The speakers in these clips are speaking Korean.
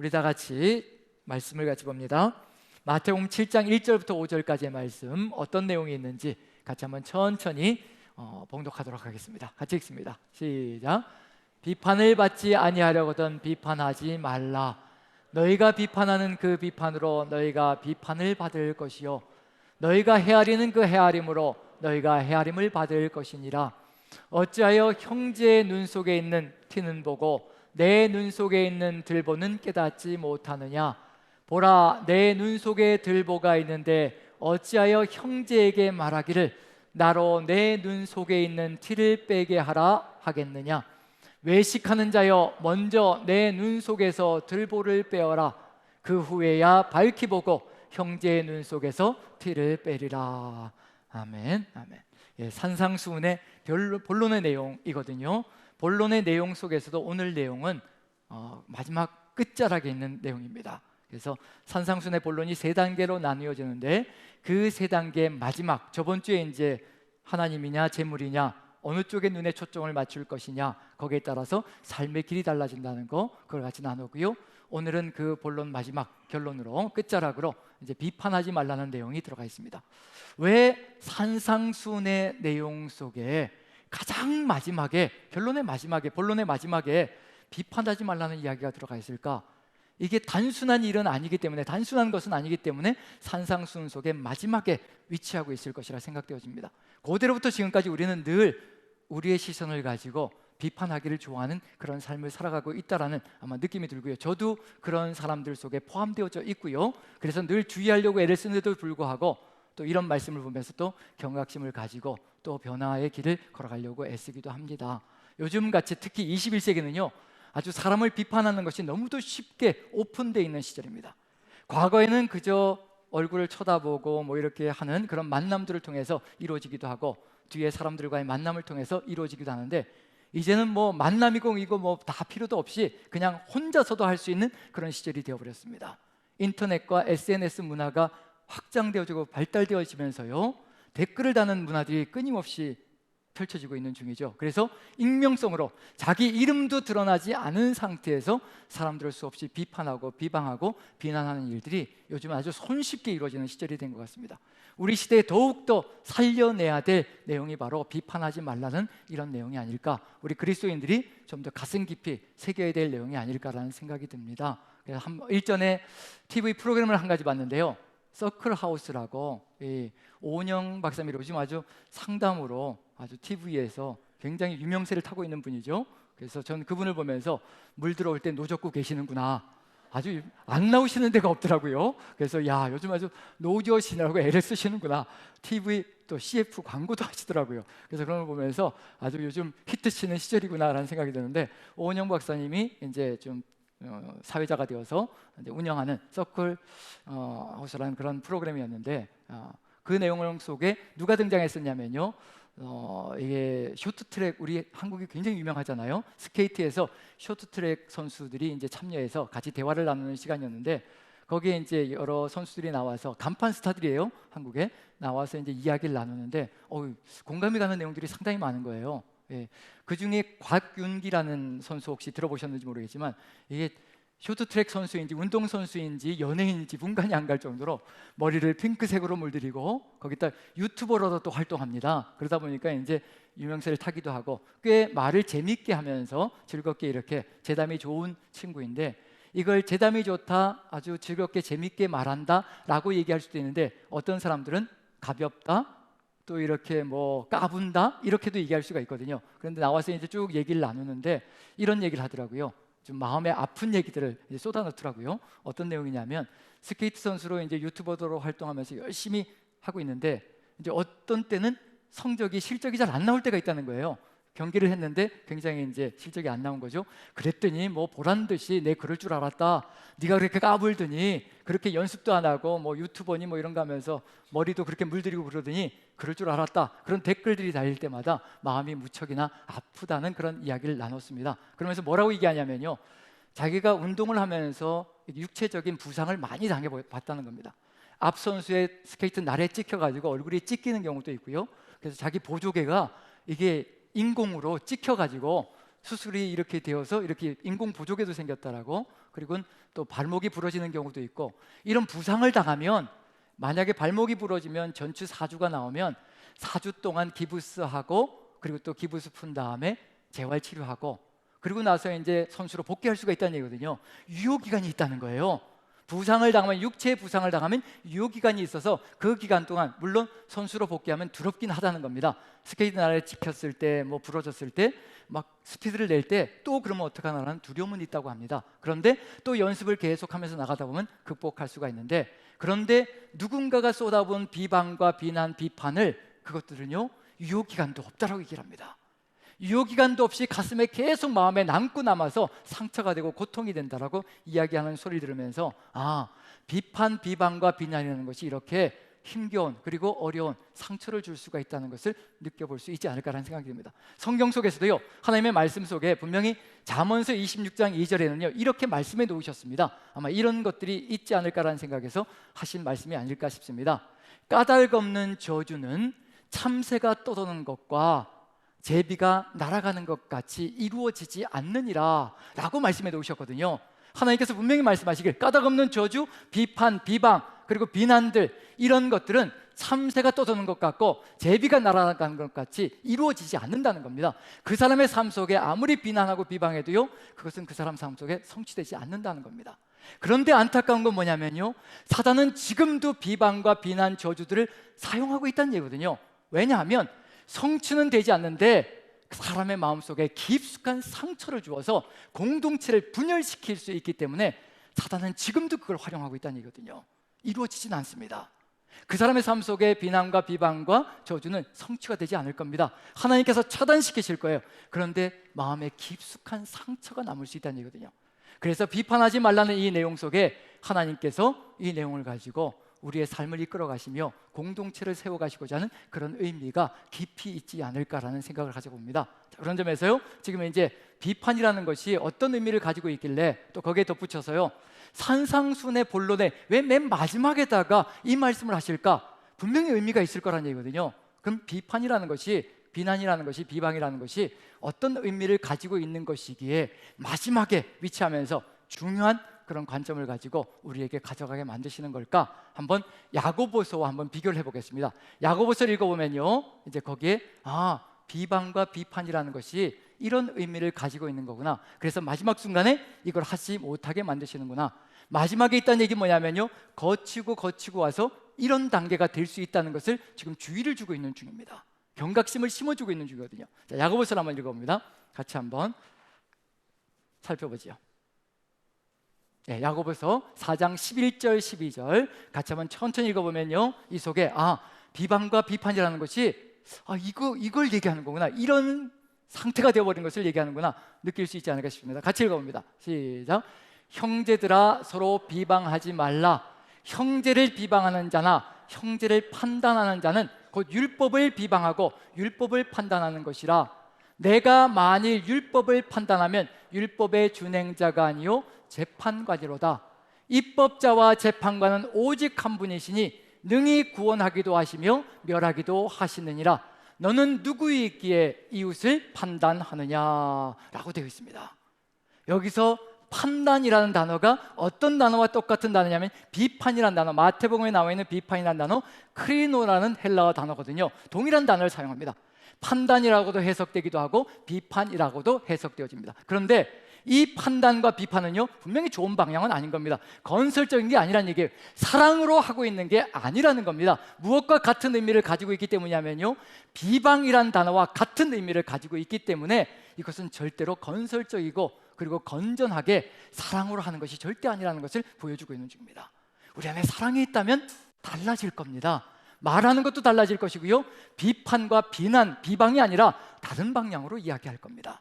우리 다 같이 말씀을 같이 봅니다. 마태복음 7장 1절부터 5절까지의 말씀 어떤 내용이 있는지 같이 한번 천천히 봉독하도록 하겠습니다. 같이 읽습니다. 시작. 비판을 받지 아니하려거든 비판하지 말라. 너희가 비판하는 그 비판으로 너희가 비판을 받을 것이요 너희가 헤아리는 그 헤아림으로 너희가 헤아림을 받을 것이니라. 어찌하여 형제의 눈 속에 있는 티는 보고 내 눈 속에 있는 들보는 깨닫지 못하느냐. 보라, 내 눈 속에 들보가 있는데 어찌하여 형제에게 말하기를 나로 내 눈 속에 있는 티를 빼게 하라 하겠느냐. 외식하는 자여, 먼저 내 눈 속에서 들보를 빼어라. 그 후에야 밝히 보고 형제의 눈 속에서 티를 빼리라. 아멘. 아멘. 예, 산상수훈의 본론의 내용이거든요. 본론의 내용 속에서도 오늘 내용은 마지막 끝자락에 있는 내용입니다. 그래서 산상수훈의 본론이 세 단계로 나뉘어지는데 그 세 단계의 마지막, 저번 주에 이제 하나님이냐 재물이냐 어느 쪽에 눈에 초점을 맞출 것이냐 거기에 따라서 삶의 길이 달라진다는 거, 그걸 같이 나누고요. 오늘은 그 본론 마지막 결론으로 끝자락으로 이제 비판하지 말라는 내용이 들어가 있습니다. 왜 산상수훈의 내용 속에 가장 마지막에, 결론의 마지막에, 본론의 마지막에 비판하지 말라는 이야기가 들어가 있을까? 이게 단순한 일은 아니기 때문에, 단순한 것은 아니기 때문에 산상수훈 속에 마지막에 위치하고 있을 것이라 생각되어집니다. 그대로부터 지금까지 우리는 늘 우리의 시선을 가지고 비판하기를 좋아하는 그런 삶을 살아가고 있다라는 아마 느낌이 들고요. 저도 그런 사람들 속에 포함되어져 있고요. 그래서 늘 주의하려고 애를 쓰는데도 불구하고 또 이런 말씀을 보면서 또 경각심을 가지고 또 변화의 길을 걸어가려고 애쓰기도 합니다. 요즘같이 특히 21세기는요 아주 사람을 비판하는 것이 너무도 쉽게 오픈되어 있는 시절입니다. 과거에는 그저 얼굴을 쳐다보고 뭐 이렇게 하는 그런 만남들을 통해서 이루어지기도 하고 뒤에 사람들과의 만남을 통해서 이루어지기도 하는데 이제는 뭐 만남이고 이거 뭐 다 필요도 없이 그냥 혼자서도 할 수 있는 그런 시절이 되어버렸습니다. 인터넷과 SNS 문화가 확장되어지고 발달되어지면서요 댓글을 다는 문화들이 끊임없이 펼쳐지고 있는 중이죠. 그래서 익명성으로 자기 이름도 드러나지 않은 상태에서 사람들을 수없이 비판하고 비방하고 비난하는 일들이 요즘 아주 손쉽게 이루어지는 시절이 된 것 같습니다. 우리 시대에 더욱더 살려내야 될 내용이 바로 비판하지 말라는 이런 내용이 아닐까, 우리 그리스도인들이 좀 더 가슴 깊이 새겨야 될 내용이 아닐까라는 생각이 듭니다. 그래서 일전에 TV 프로그램을 한 가지 봤는데요, 서클하우스라고 오은영 박사님이 요즘 아주 상담으로 아주 TV에서 굉장히 유명세를 타고 있는 분이죠. 그래서 전 그분을 보면서 물 들어올 때 노젓고 계시는구나, 아주 안 나오시는 데가 없더라고요. 그래서 야, 요즘 아주 노젓이라고 애를 쓰시는구나. TV 또 CF 광고도 하시더라고요. 그래서 그런 걸 보면서 아주 요즘 히트치는 시절이구나라는 생각이 드는데, 오은영 박사님이 이제 좀 사회자가 되어서 이제 운영하는 서클 하우스라는 그런 프로그램이었는데 그 내용 속에 누가 등장했었냐면요, 이게 쇼트트랙, 우리 한국이 굉장히 유명하잖아요. 스케이트에서 쇼트트랙 선수들이 이제 참여해서 같이 대화를 나누는 시간이었는데 거기에 이제 여러 선수들이 나와서 간판 스타들이에요. 한국에 나와서 이제 이야기를 나누는데 공감이 가는 내용들이 상당히 많은 거예요. 예. 그 중에 곽윤기라는 선수 혹시 들어보셨는지 모르겠지만 이게 쇼트트랙 선수인지 운동선수인지 연예인인지 분간이 안 갈 정도로 머리를 핑크색으로 물들이고 거기다 유튜버로도 또 활동합니다. 그러다 보니까 이제 유명세를 타기도 하고 꽤 말을 재밌게 하면서 즐겁게 이렇게 재담이 좋은 친구인데, 이걸 재담이 좋다, 아주 즐겁게 재밌게 말한다 라고 얘기할 수도 있는데 어떤 사람들은 가볍다, 또 이렇게 뭐 까분다 이렇게도 얘기할 수가 있거든요. 그런데 나와서 이제 쭉 얘기를 나누는데 이런 얘기를 하더라고요. 좀 마음에 아픈 얘기들을 이제 쏟아놓더라고요. 어떤 내용이냐면 스케이트 선수로 이제 유튜버로 활동하면서 열심히 하고 있는데 이제 어떤 때는 성적이 실적이 잘 안 나올 때가 있다는 거예요. 경기를 했는데 굉장히 이제 실적이 안 나온 거죠. 그랬더니 뭐 보란 듯이 내 그럴 줄 알았다, 네가 그렇게 까불더니 그렇게 연습도 안 하고 뭐 유튜버니 뭐 이런 거 하면서 머리도 그렇게 물들이고 그러더니 그럴 줄 알았다, 그런 댓글들이 달릴 때마다 마음이 무척이나 아프다는 그런 이야기를 나눴습니다. 그러면서 뭐라고 얘기하냐면요, 자기가 운동을 하면서 육체적인 부상을 많이 당해봤다는 겁니다. 앞 선수의 스케이트 날에 찍혀가지고 얼굴이 찢기는 경우도 있고요. 그래서 자기 보조개가 이게 인공으로 찍혀가지고 수술이 이렇게 되어서 이렇게 인공 보조개도 생겼다라고, 그리고 또 발목이 부러지는 경우도 있고, 이런 부상을 당하면 만약에 발목이 부러지면 전치 4주가 나오면 4주 동안 기부스하고, 그리고 또 기부스 푼 다음에 재활 치료하고, 그리고 나서 이제 선수로 복귀할 수가 있다는 얘기거든요. 유효 기간이 있다는 거예요. 부상을 당하면, 육체의 부상을 당하면 유효 기간이 있어서 그 기간 동안, 물론 선수로 복귀하면 두렵긴 하다는 겁니다. 스케이트 날에 찍혔을 때, 뭐 부러졌을 때, 막 스피드를 낼 때 또 그러면 어떡하나라는 두려움은 있다고 합니다. 그런데 또 연습을 계속하면서 나가다 보면 극복할 수가 있는데, 그런데 누군가가 쏟아부은 비방과 비난, 비판을, 그것들은요 유효 기간도 없다라고 얘기를 합니다. 유효 기간도 없이 가슴에 계속 마음에 남고 남아서 상처가 되고 고통이 된다라고 이야기하는 소리를 들으면서, 아, 비판, 비방과 비난이라는 것이 이렇게 힘겨운, 그리고 어려운 상처를 줄 수가 있다는 것을 느껴볼 수 있지 않을까라는 생각이 듭니다. 성경 속에서도요, 하나님의 말씀 속에 분명히 잠언서 26장 2절에는요 이렇게 말씀해 놓으셨습니다. 아마 이런 것들이 있지 않을까라는 생각에서 하신 말씀이 아닐까 싶습니다. 까닭 없는 저주는 참새가 떠도는 것과 제비가 날아가는 것 같이 이루어지지 않느니라 라고 말씀해 놓으셨거든요. 하나님께서 분명히 말씀하시길, 까닭 없는 저주, 비판, 비방, 그리고 비난들, 이런 것들은 참새가 떠도는 것 같고 제비가 날아가는 것 같이 이루어지지 않는다는 겁니다. 그 사람의 삶 속에 아무리 비난하고 비방해도요, 그것은 그 사람 삶 속에 성취되지 않는다는 겁니다. 그런데 안타까운 건 뭐냐면요, 사단은 지금도 비방과 비난, 저주들을 사용하고 있다는 얘기거든요. 왜냐하면 성취는 되지 않는데 사람의 마음속에 깊숙한 상처를 주어서 공동체를 분열시킬 수 있기 때문에 사단은 지금도 그걸 활용하고 있다는 얘기거든요. 이루어지진 않습니다. 그 사람의 삶 속에 비난과 비방과 저주는 성취가 되지 않을 겁니다. 하나님께서 차단시키실 거예요. 그런데 마음에 깊숙한 상처가 남을 수 있다는 얘기거든요. 그래서 비판하지 말라는 이 내용 속에 하나님께서 이 내용을 가지고 우리의 삶을 이끌어 가시며 공동체를 세워 가시고자 하는 그런 의미가 깊이 있지 않을까라는 생각을 가져봅니다. 자, 그런 점에서요, 지금 이제 비판이라는 것이 어떤 의미를 가지고 있길래 또 거기에 덧붙여서요, 산상순의 본론에 왜 맨 마지막에다가 이 말씀을 하실까? 분명히 의미가 있을 거란 얘기거든요. 그럼 비판이라는 것이, 비난이라는 것이, 비방이라는 것이 어떤 의미를 가지고 있는 것이기에 마지막에 위치하면서 중요한 그런 관점을 가지고 우리에게 가져가게 만드시는 걸까? 한번 야고보서와 한번 비교를 해보겠습니다. 야고보서를 읽어보면요, 이제 거기에 비방과 비판이라는 것이 이런 의미를 가지고 있는 거구나. 그래서 마지막 순간에 이걸 하지 못하게 만드시는구나. 마지막에 있다는 얘기 뭐냐면요, 거치고 와서 이런 단계가 될 수 있다는 것을 지금 주의를 주고 있는 중입니다. 경각심을 심어주고 있는 중이거든요. 자, 야고보서를 한번 읽어봅니다. 같이 한번 살펴보죠. 네, 야고보서 4장 11절 12절 같이 한번 천천히 읽어보면요, 이 속에 비방과 비판이라는 것이 이걸 얘기하는 거구나, 이런 상태가 되어버린 것을 얘기하는구나 느낄 수 있지 않을까 싶습니다. 같이 읽어봅니다. 시작. 형제들아 서로 비방하지 말라. 형제를 비방하는 자나 형제를 판단하는 자는 곧 율법을 비방하고 율법을 판단하는 것이라. 내가 만일 율법을 판단하면 율법의 준행자가 아니요 재판관이로다. 입법자와 재판관은 오직 한 분이시니 능히 구원하기도 하시며 멸하기도 하시느니라. 너는 누구이기에 이웃을 판단하느냐라고 되어 있습니다. 여기서 판단이라는 단어가 어떤 단어와 똑같은 단어냐면 비판이라는 단어, 마태복음에 나와 있는 비판이라는 단어, 크리노라는 헬라어 단어거든요. 동일한 단어를 사용합니다. 판단이라고도 해석되기도 하고 비판이라고도 해석되어집니다. 그런데 이 판단과 비판은요, 분명히 좋은 방향은 아닌 겁니다. 건설적인 게 아니라는 얘기예요. 사랑으로 하고 있는 게 아니라는 겁니다. 무엇과 같은 의미를 가지고 있기 때문이냐면요, 비방이란 단어와 같은 의미를 가지고 있기 때문에 이것은 절대로 건설적이고 그리고 건전하게 사랑으로 하는 것이 절대 아니라는 것을 보여주고 있는 중입니다. 우리 안에 사랑이 있다면 달라질 겁니다. 말하는 것도 달라질 것이고요, 비판과 비난, 비방이 아니라 다른 방향으로 이야기할 겁니다.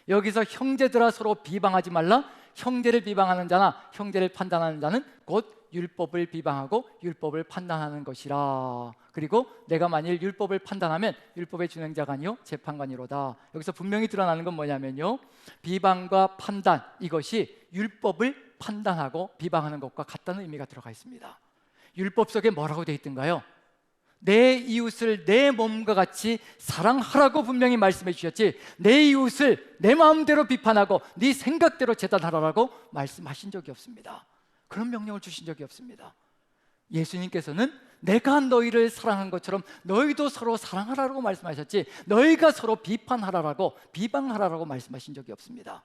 여기서 형제들아 서로 비방하지 말라. 형제를 비방하는 자나 형제를 판단하는 자는 곧 율법을 비방하고 율법을 판단하는 것이라. 그리고 내가 만일 율법을 판단하면 율법의 준행자가 아니요 재판관이로다. 여기서 분명히 드러나는 건 뭐냐면요, 비방과 판단, 이것이 율법을 판단하고 비방하는 것과 같다는 의미가 들어가 있습니다. 율법 속에 뭐라고 되어 있던가요? 내 이웃을 내 몸과 같이 사랑하라고 분명히 말씀해 주셨지, 내 이웃을 내 마음대로 비판하고 네 생각대로 재단하라고 말씀하신 적이 없습니다. 그런 명령을 주신 적이 없습니다. 예수님께서는 내가 너희를 사랑한 것처럼 너희도 서로 사랑하라고 말씀하셨지, 너희가 서로 비방하라라고 말씀하신 적이 없습니다.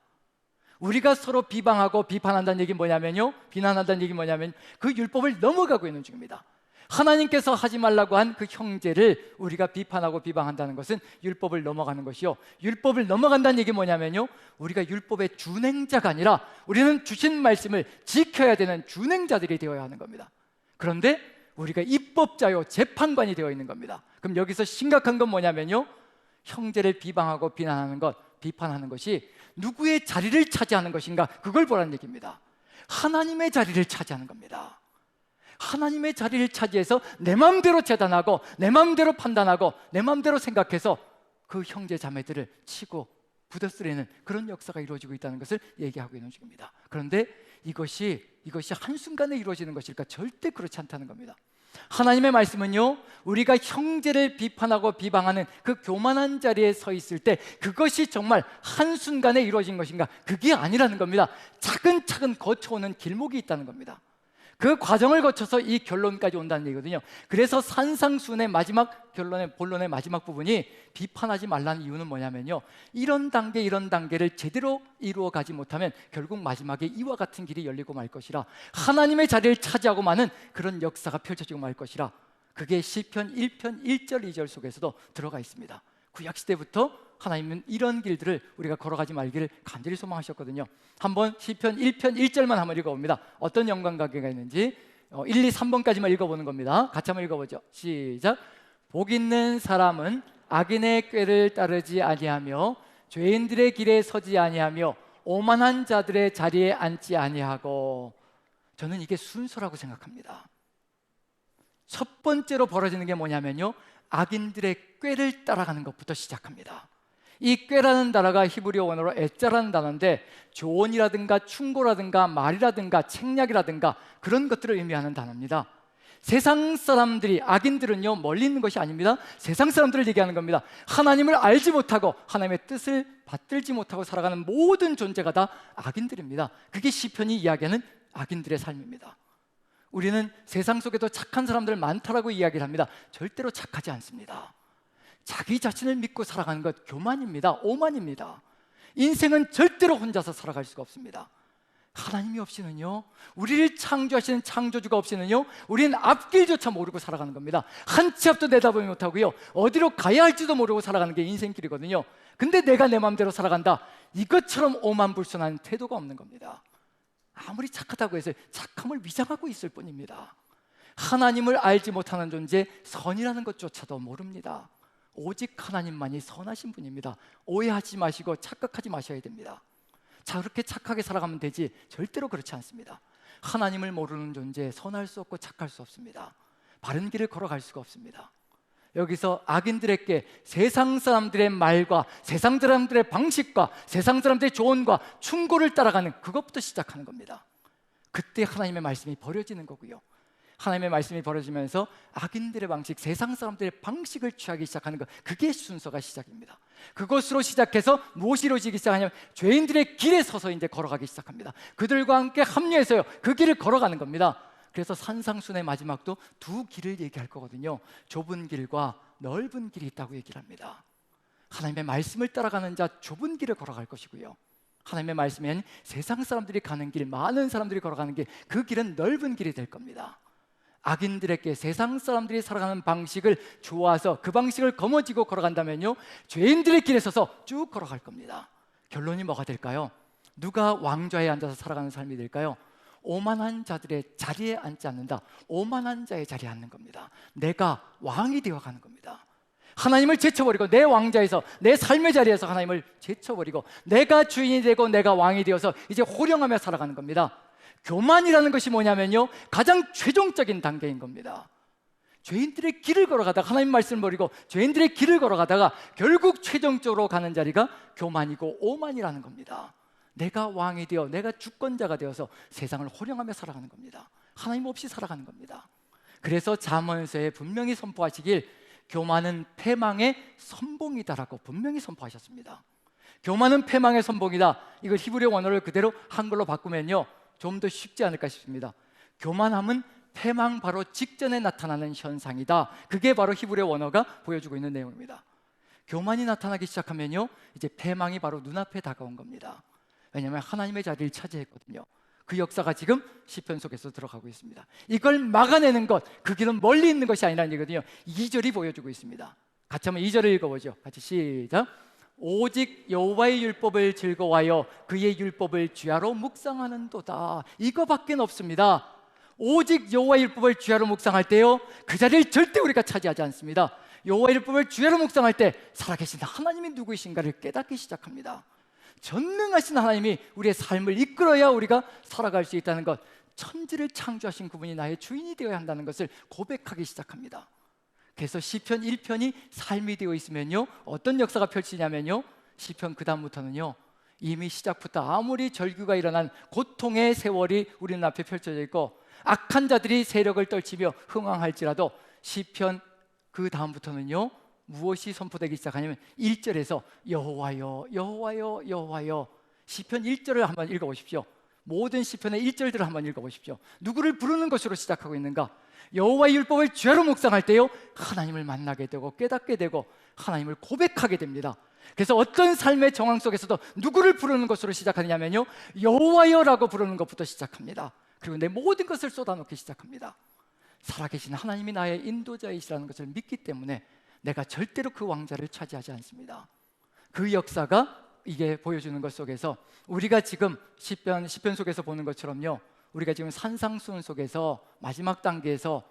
우리가 서로 비방하고 비판한다는 얘기는 뭐냐면요, 비난한다는 얘기는 뭐냐면 그 율법을 넘어가고 있는 중입니다. 하나님께서 하지 말라고 한 그 형제를 우리가 비판하고 비방한다는 것은 율법을 넘어가는 것이요, 율법을 넘어간다는 얘기는 뭐냐면요, 우리가 율법의 준행자가 아니라 우리는 주신 말씀을 지켜야 되는 준행자들이 되어야 하는 겁니다. 그런데 우리가 입법자요, 재판관이 되어 있는 겁니다. 그럼 여기서 심각한 건 뭐냐면요, 형제를 비방하고 비판하는 것이 누구의 자리를 차지하는 것인가, 그걸 보라는 얘기입니다. 하나님의 자리를 차지하는 겁니다. 하나님의 자리를 차지해서 내 마음대로 재단하고 내 마음대로 판단하고 내 마음대로 생각해서 그 형제 자매들을 치고 부대쓰리는 그런 역사가 이루어지고 있다는 것을 얘기하고 있는 중입니다. 그런데 이것이 한순간에 이루어지는 것일까? 절대 그렇지 않다는 겁니다. 하나님의 말씀은요, 우리가 형제를 비판하고 비방하는 그 교만한 자리에 서 있을 때 그것이 정말 한순간에 이루어진 것인가? 그게 아니라는 겁니다. 차근차근 거쳐오는 길목이 있다는 겁니다. 그 과정을 거쳐서 이 결론까지 온다는 얘기거든요. 그래서 산상수훈의 본론의 마지막 부분이 비판하지 말라는 이유는 뭐냐면요, 이런 단계를 제대로 이루어가지 못하면 결국 마지막에 이와 같은 길이 열리고 말 것이라, 하나님의 자리를 차지하고 마는 그런 역사가 펼쳐지고 말 것이라, 그게 시편 1편 1절 2절 속에서도 들어가 있습니다. 구약시대부터 하나님은 이런 길들을 우리가 걸어가지 말기를 간절히 소망하셨거든요. 한번 시편 1편 1절만 한번 읽어봅니다. 어떤 연관관계가 있는지 1, 2, 3번까지만 읽어보는 겁니다. 같이 한번 읽어보죠. 시작. 복 있는 사람은 악인의 꾀를 따르지 아니하며 죄인들의 길에 서지 아니하며 오만한 자들의 자리에 앉지 아니하고. 저는 이게 순서라고 생각합니다. 첫 번째로 벌어지는 게 뭐냐면요, 악인들의 꾀를 따라가는 것부터 시작합니다. 이 꾀라는 단어가 히브리어 원어로 에짜라는 단어인데 조언이라든가 충고라든가 말이라든가 책략이라든가 그런 것들을 의미하는 단어입니다. 세상 사람들이, 악인들은요, 멀리 있는 것이 아닙니다. 세상 사람들을 얘기하는 겁니다. 하나님을 알지 못하고 하나님의 뜻을 받들지 못하고 살아가는 모든 존재가 다 악인들입니다. 그게 시편이 이야기하는 악인들의 삶입니다. 우리는 세상 속에도 착한 사람들 많다라고 이야기를 합니다. 절대로 착하지 않습니다. 자기 자신을 믿고 살아가는 것 교만입니다. 오만입니다. 인생은 절대로 혼자서 살아갈 수가 없습니다. 하나님이 없이는요, 우리를 창조하시는 창조주가 없이는요, 우리는 앞길조차 모르고 살아가는 겁니다. 한 치 앞도 내다보지 못하고요, 어디로 가야 할지도 모르고 살아가는 게 인생길이거든요. 근데 내가 내 마음대로 살아간다, 이것처럼 오만불손한 태도가 없는 겁니다. 아무리 착하다고 해서 착함을 위장하고 있을 뿐입니다. 하나님을 알지 못하는 존재, 선이라는 것조차도 모릅니다. 오직 하나님만이 선하신 분입니다. 오해하지 마시고 착각하지 마셔야 됩니다. 자, 그렇게 착하게 살아가면 되지, 절대로 그렇지 않습니다. 하나님을 모르는 존재, 선할 수 없고 착할 수 없습니다. 바른 길을 걸어갈 수가 없습니다. 여기서 악인들에게 세상 사람들의 말과 세상 사람들의 방식과 세상 사람들의 조언과 충고를 따라가는 그것부터 시작하는 겁니다. 그때 하나님의 말씀이 버려지는 거고요, 하나님의 말씀이 벌어지면서 악인들의 방식, 세상 사람들의 방식을 취하기 시작하는 것, 그게 순서가 시작입니다. 그것으로 시작해서 무엇이 이루어지기 시작하냐면 죄인들의 길에 서서 이제 걸어가기 시작합니다. 그들과 함께 합류해서요, 그 길을 걸어가는 겁니다. 그래서 산상순의 마지막도 두 길을 얘기할 거거든요. 좁은 길과 넓은 길이 있다고 얘기를 합니다. 하나님의 말씀을 따라가는 자, 좁은 길을 걸어갈 것이고요, 하나님의 말씀엔 세상 사람들이 가는 길, 많은 사람들이 걸어가는 길, 그 길은 넓은 길이 될 겁니다. 악인들에게 세상 사람들이 살아가는 방식을 좋아서 그 방식을 거머쥐고 걸어간다면요, 죄인들의 길에 서서 쭉 걸어갈 겁니다. 결론이 뭐가 될까요? 누가 왕좌에 앉아서 살아가는 삶이 될까요? 오만한 자들의 자리에 앉지 않는다. 오만한 자의 자리에 앉는 겁니다. 내가 왕이 되어가는 겁니다. 하나님을 제쳐버리고 내 왕자에서, 내 삶의 자리에서 하나님을 제쳐버리고 내가 주인이 되고 내가 왕이 되어서 이제 호령하며 살아가는 겁니다. 교만이라는 것이 뭐냐면요, 가장 최종적인 단계인 겁니다. 죄인들의 길을 걸어가다가, 하나님 말씀을 버리고 죄인들의 길을 걸어가다가 결국 최종적으로 가는 자리가 교만이고 오만이라는 겁니다. 내가 왕이 되어, 내가 주권자가 되어서 세상을 호령하며 살아가는 겁니다. 하나님 없이 살아가는 겁니다. 그래서 잠언서에 분명히 선포하시길 교만은 패망의 선봉이다라고 분명히 선포하셨습니다. 교만은 패망의 선봉이다. 이걸 히브리 원어를 그대로 한글로 바꾸면요, 좀 더 쉽지 않을까 싶습니다. 교만함은 패망 바로 직전에 나타나는 현상이다. 그게 바로 히브리 원어가 보여주고 있는 내용입니다. 교만이 나타나기 시작하면요, 이제 패망이 바로 눈앞에 다가온 겁니다. 왜냐하면 하나님의 자리를 차지했거든요. 그 역사가 지금 시편 속에서 들어가고 있습니다. 이걸 막아내는 것, 그 길은 멀리 있는 것이 아니라는 얘기거든요. 2절이 보여주고 있습니다. 같이 한번 2절을 읽어보죠. 같이 시작. 오직 여호와의 율법을 즐거워하여 그의 율법을 주야로 묵상하는도다. 이거밖에 없습니다. 오직 여호와의 율법을 주야로 묵상할 때요, 그 자리를 절대 우리가 차지하지 않습니다. 여호와의 율법을 주야로 묵상할 때 살아계신 하나님이 누구이신가를 깨닫기 시작합니다. 전능하신 하나님이 우리의 삶을 이끌어야 우리가 살아갈 수 있다는 것, 천지를 창조하신 그분이 나의 주인이 되어야 한다는 것을 고백하기 시작합니다. 그래서 시편 1편이 삶이 되어 있으면요, 어떤 역사가 펼치냐면요, 시편 그 다음부터는요, 이미 시작부터 아무리 절규가 일어난 고통의 세월이 우리 앞에 펼쳐져 있고 악한 자들이 세력을 떨치며 흥황할지라도 시편 그 다음부터는요, 무엇이 선포되기 시작하냐면 1절에서 여호와여 여호와여 여호와여. 시편 1절을 한번 읽어보십시오. 모든 시편의 1절들을 한번 읽어보십시오. 누구를 부르는 것으로 시작하고 있는가? 여호와의 율법을 죄로 묵상할 때요, 하나님을 만나게 되고 깨닫게 되고 하나님을 고백하게 됩니다. 그래서 어떤 삶의 정황 속에서도 누구를 부르는 것으로 시작하냐면요, 여호와여라고 부르는 것부터 시작합니다. 그리고 내 모든 것을 쏟아놓기 시작합니다. 살아계신 하나님이 나의 인도자이시라는 것을 믿기 때문에 내가 절대로 그 왕자를 차지하지 않습니다. 그 역사가 이게 보여주는 것 속에서 우리가 지금 시편 속에서 보는 것처럼요, 우리가 지금 산상수훈 속에서 마지막 단계에서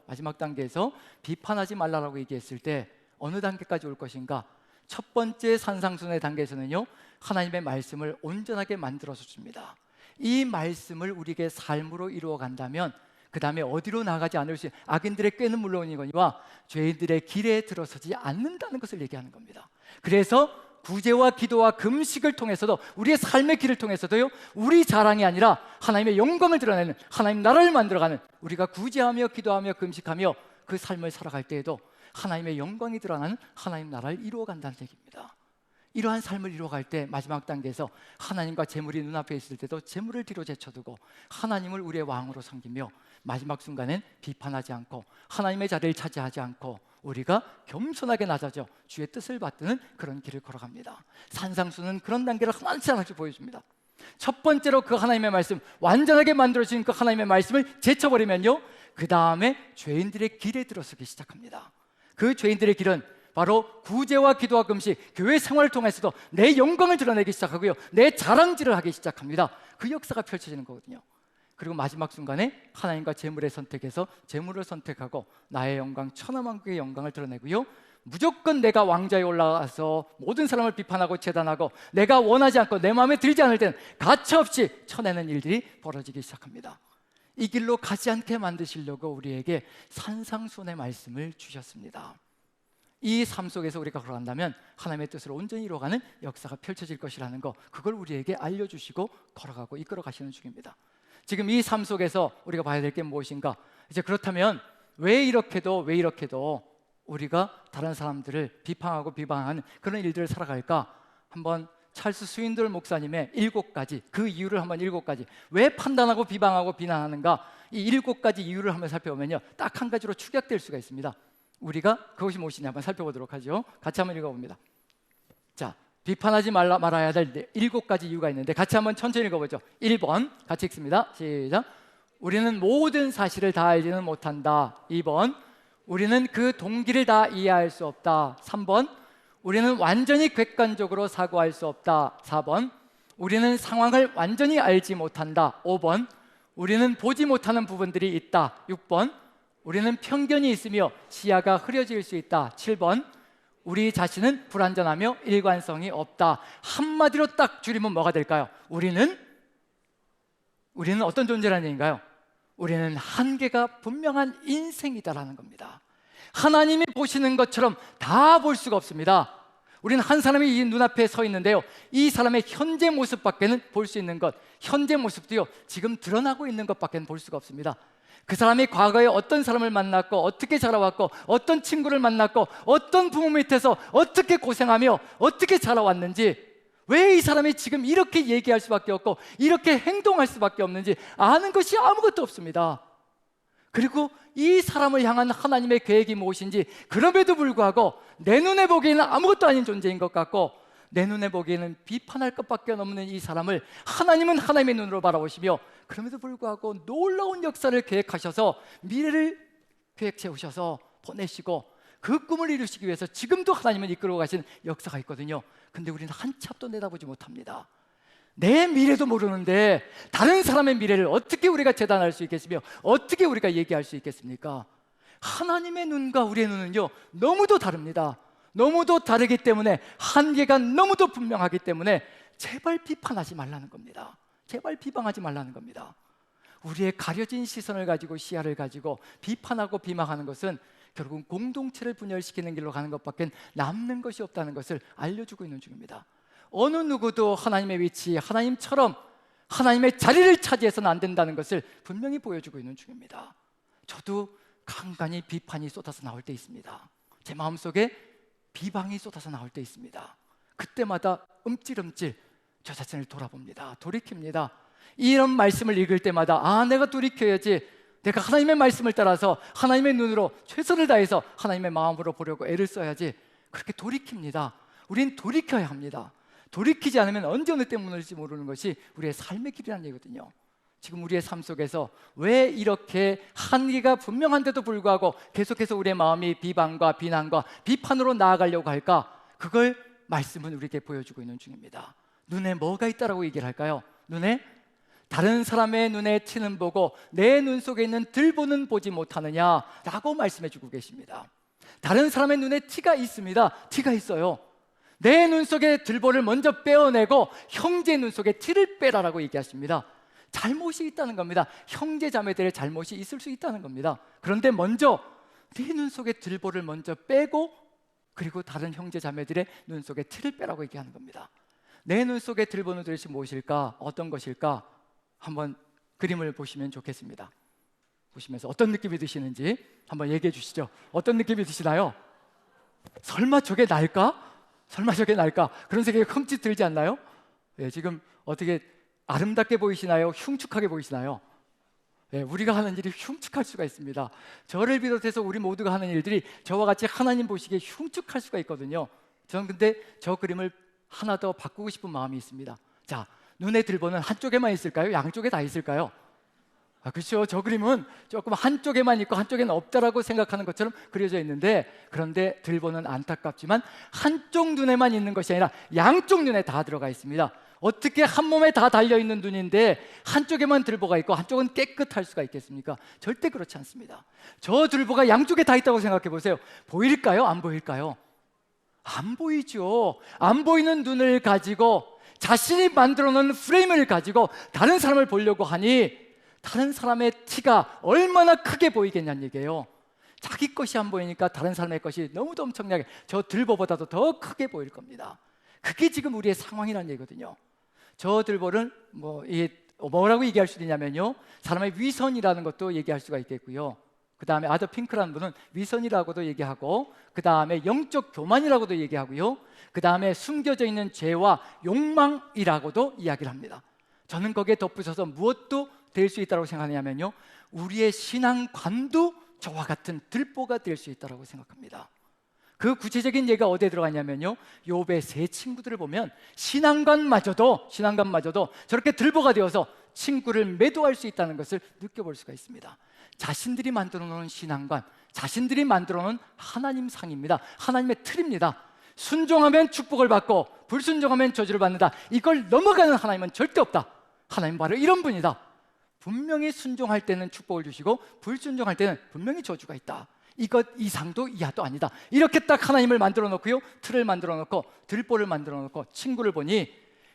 비판하지 말라라고 얘기했을 때 어느 단계까지 올 것인가? 첫 번째 산상수훈의 단계에서는요, 하나님의 말씀을 온전하게 만들어서 줍니다. 이 말씀을 우리에게 삶으로 이루어 간다면 그 다음에 어디로 나가지 않을 수 있는 악인들의 꾀는 물론이거니와 죄인들의 길에 들어서지 않는다는 것을 얘기하는 겁니다. 그래서 구제와 기도와 금식을 통해서도, 우리의 삶의 길을 통해서도요, 우리 자랑이 아니라 하나님의 영광을 드러내는, 하나님 나라를 만들어가는, 우리가 구제하며 기도하며 금식하며 그 삶을 살아갈 때에도 하나님의 영광이 드러나는 하나님 나라를 이루어간다는 얘기입니다. 이러한 삶을 이루어갈 때 마지막 단계에서 하나님과 재물이 눈앞에 있을 때도 재물을 뒤로 제쳐두고 하나님을 우리의 왕으로 섬기며 마지막 순간엔 비판하지 않고 하나님의 자리를 차지하지 않고 우리가 겸손하게 낮아져 주의 뜻을 받드는 그런 길을 걸어갑니다. 산상수는 그런 단계를 하나씩 보여줍니다. 첫 번째로 그 하나님의 말씀, 완전하게 만들어진 그 하나님의 말씀을 제쳐버리면요, 그 다음에 죄인들의 길에 들어서기 시작합니다. 그 죄인들의 길은 바로 구제와 기도와 금식, 교회 생활을 통해서도 내 영광을 드러내기 시작하고요, 내 자랑질을 하기 시작합니다. 그 역사가 펼쳐지는 거거든요. 그리고 마지막 순간에 하나님과 재물의 선택에서 재물을 선택하고 나의 영광, 천하만국의 영광을 드러내고요, 무조건 내가 왕좌에 올라가서 모든 사람을 비판하고 재단하고 내가 원하지 않고 내 마음에 들지 않을 때는 가차없이 쳐내는 일들이 벌어지기 시작합니다. 이 길로 가지 않게 만드시려고 우리에게 산상수훈의 말씀을 주셨습니다. 이 삶 속에서 우리가 걸어간다면 하나님의 뜻을 온전히 이루어가는 역사가 펼쳐질 것이라는 거, 그걸 우리에게 알려주시고 걸어가고 이끌어 가시는 중입니다. 지금 이 삶 속에서 우리가 봐야 될 게 무엇인가? 이제 그렇다면 왜 이렇게도 우리가 다른 사람들을 비판하고 비방하는 그런 일들을 살아갈까? 한번 찰스 스윈들 목사님의 7가지, 그 이유를 한번 7가지, 왜 판단하고 비방하고 비난하는가, 이 7가지 이유를 한번 살펴보면요, 딱 한 가지로 축약될 수가 있습니다. 우리가 그것이 무엇이냐 한번 살펴보도록 하죠. 같이 한번 읽어봅니다. 자, 비판하지 말아야 될 7가지 이유가 있는데 같이 한번 천천히 읽어보죠. 1번 같이 읽습니다. 시작. 우리는 모든 사실을 다 알지는 못한다. 2번, 우리는 그 동기를 다 이해할 수 없다. 3번, 우리는 완전히 객관적으로 사고할 수 없다. 4번, 우리는 상황을 완전히 알지 못한다. 5번, 우리는 보지 못하는 부분들이 있다. 6번, 우리는 편견이 있으며 시야가 흐려질 수 있다. 7번, 우리 자신은 불완전하며 일관성이 없다. 한마디로 딱 줄이면 뭐가 될까요? 우리는 어떤 존재라는 얘기인가요? 우리는 한계가 분명한 인생이다라는 겁니다. 하나님이 보시는 것처럼 다 볼 수가 없습니다. 우리는 한 사람이 이 눈앞에 서 있는데요, 이 사람의 현재 모습밖에는 볼 수 있는 것, 현재 모습도요 지금 드러나고 있는 것밖에는 볼 수가 없습니다. 그 사람이 과거에 어떤 사람을 만났고 어떻게 자라왔고 어떤 친구를 만났고 어떤 부모 밑에서 어떻게 고생하며 어떻게 자라왔는지, 왜 이 사람이 지금 이렇게 얘기할 수밖에 없고 이렇게 행동할 수밖에 없는지 아는 것이 아무것도 없습니다. 그리고 이 사람을 향한 하나님의 계획이 무엇인지, 그럼에도 불구하고 내 눈에 보기에는 아무것도 아닌 존재인 것 같고 내 눈에 보기에는 비판할 것밖에 없는 이 사람을 하나님은 하나님의 눈으로 바라보시며 그럼에도 불구하고 놀라운 역사를 계획하셔서 미래를 계획 세우셔서 보내시고 그 꿈을 이루시기 위해서 지금도 하나님은 이끌어 가시는 역사가 있거든요. 근데 우리는 한 치 앞도 내다보지 못합니다. 내 미래도 모르는데 다른 사람의 미래를 어떻게 우리가 재단할 수 있겠으며 어떻게 우리가 얘기할 수 있겠습니까? 하나님의 눈과 우리의 눈은요 너무도 다릅니다. 너무도 다르기 때문에 한계가 너무도 분명하기 때문에 제발 비판하지 말라는 겁니다. 제발 비방하지 말라는 겁니다. 우리의 가려진 시선을 가지고 시야를 가지고 비판하고 비방하는 것은 결국 공동체를 분열시키는 길로 가는 것밖에 남는 것이 없다는 것을 알려주고 있는 중입니다. 어느 누구도 하나님의 위치, 하나님처럼 하나님의 자리를 차지해서는 안 된다는 것을 분명히 보여주고 있는 중입니다. 저도 간간히 비판이 쏟아서 나올 때 있습니다. 제 마음속에 비방이 쏟아서 나올 때 있습니다. 그때마다 움찔움찔 저 자신을 돌아봅니다. 돌이킵니다. 이런 말씀을 읽을 때마다 내가 돌이켜야지, 내가 하나님의 말씀을 따라서 하나님의 눈으로 최선을 다해서 하나님의 마음으로 보려고 애를 써야지, 그렇게 돌이킵니다. 우린 돌이켜야 합니다. 돌이키지 않으면 언제 어느 때 무너질지 모르는 것이 우리의 삶의 길이라는 얘기거든요. 지금 우리의 삶 속에서 왜 이렇게 한계가 분명한데도 불구하고 계속해서 우리의 마음이 비방과 비난과 비판으로 나아가려고 할까? 그걸 말씀은 우리에게 보여주고 있는 중입니다. 눈에 뭐가 있다라고 얘기를 할까요? 눈에 다른 사람의 눈에 티는 보고 내 눈 속에 있는 들보는 보지 못하느냐라고 말씀해주고 계십니다. 다른 사람의 눈에 티가 있습니다. 티가 있어요. 내 눈 속에 들보를 먼저 빼어내고 형제 눈 속에 티를 빼라라고 얘기하십니다. 잘못이 있다는 겁니다. 형제 자매들의 잘못이 있을 수 있다는 겁니다. 그런데 먼저 네 눈 속에 들보를 먼저 빼고 그리고 다른 형제 자매들의 눈 속에 티를 빼라고 얘기하는 겁니다. 내 눈 속에 들보는 도대체 무엇일까? 어떤 것일까? 한번 그림을 보시면 좋겠습니다. 보시면서 어떤 느낌이 드시는지 한번 얘기해 주시죠. 어떤 느낌이 드시나요? 설마 저게 날까? 설마 저게 날까? 그런 생각이 흠칫 들지 않나요? 지금 어떻게 아름답게 보이시나요? 흉측하게 보이시나요? 우리가 하는 일이 흉측할 수가 있습니다. 저를 비롯해서 우리 모두가 하는 일들이 저와 같이 하나님 보시기에 흉측할 수가 있거든요. 저는 근데 저 그림을 하나 더 바꾸고 싶은 마음이 있습니다. 자, 눈의 들보는 한쪽에만 있을까요? 양쪽에 다 있을까요? 그렇죠. 저 그림은 조금 한쪽에만 있고 한쪽에는 없다라고 생각하는 것처럼 그려져 있는데, 그런데 들보는 안타깝지만 한쪽 눈에만 있는 것이 아니라 양쪽 눈에 다 들어가 있습니다. 어떻게 한 몸에 다 달려있는 눈인데 한쪽에만 들보가 있고 한쪽은 깨끗할 수가 있겠습니까? 절대 그렇지 않습니다. 저 들보가 양쪽에 다 있다고 생각해 보세요. 보일까요? 안 보일까요? 안 보이죠. 안 보이는 눈을 가지고 자신이 만들어 놓은 프레임을 가지고 다른 사람을 보려고 하니 다른 사람의 티가 얼마나 크게 보이겠냐는 얘기예요. 자기 것이 안 보이니까 다른 사람의 것이 너무도 엄청나게 저 들보보다도 더 크게 보일 겁니다. 그게 지금 우리의 상황이라는 얘기거든요. 저 들보를 뭐라고 얘기할 수 있냐면요, 사람의 위선이라는 것도 얘기할 수가 있겠고요. 그 다음에 아더 핑크라는 분은 위선이라고도 얘기하고, 그 다음에 영적 교만이라고도 얘기하고요, 그 다음에 숨겨져 있는 죄와 욕망이라고도 이야기를 합니다. 저는 거기에 덧붙여서 무엇도 될 수 있다고 생각하냐면요, 우리의 신앙관도 저와 같은 들보가 될 수 있다고 생각합니다. 그 구체적인 예가 어디에 들어가냐면요, 욥의 세 친구들을 보면 신앙관마저도 저렇게 들보가 되어서 친구를 매도할 수 있다는 것을 느껴볼 수가 있습니다. 자신들이 만들어 놓은 신앙관, 자신들이 만들어 놓은 하나님 상입니다. 하나님의 틀입니다. 순종하면 축복을 받고 불순종하면 저주를 받는다. 이걸 넘어가는 하나님은 절대 없다. 하나님 바로 이런 분이다. 분명히 순종할 때는 축복을 주시고 불순종할 때는 분명히 저주가 있다. 이것 이상도 이하도 아니다. 이렇게 딱 하나님을 만들어 놓고요, 틀을 만들어 놓고 들보를 만들어 놓고 친구를 보니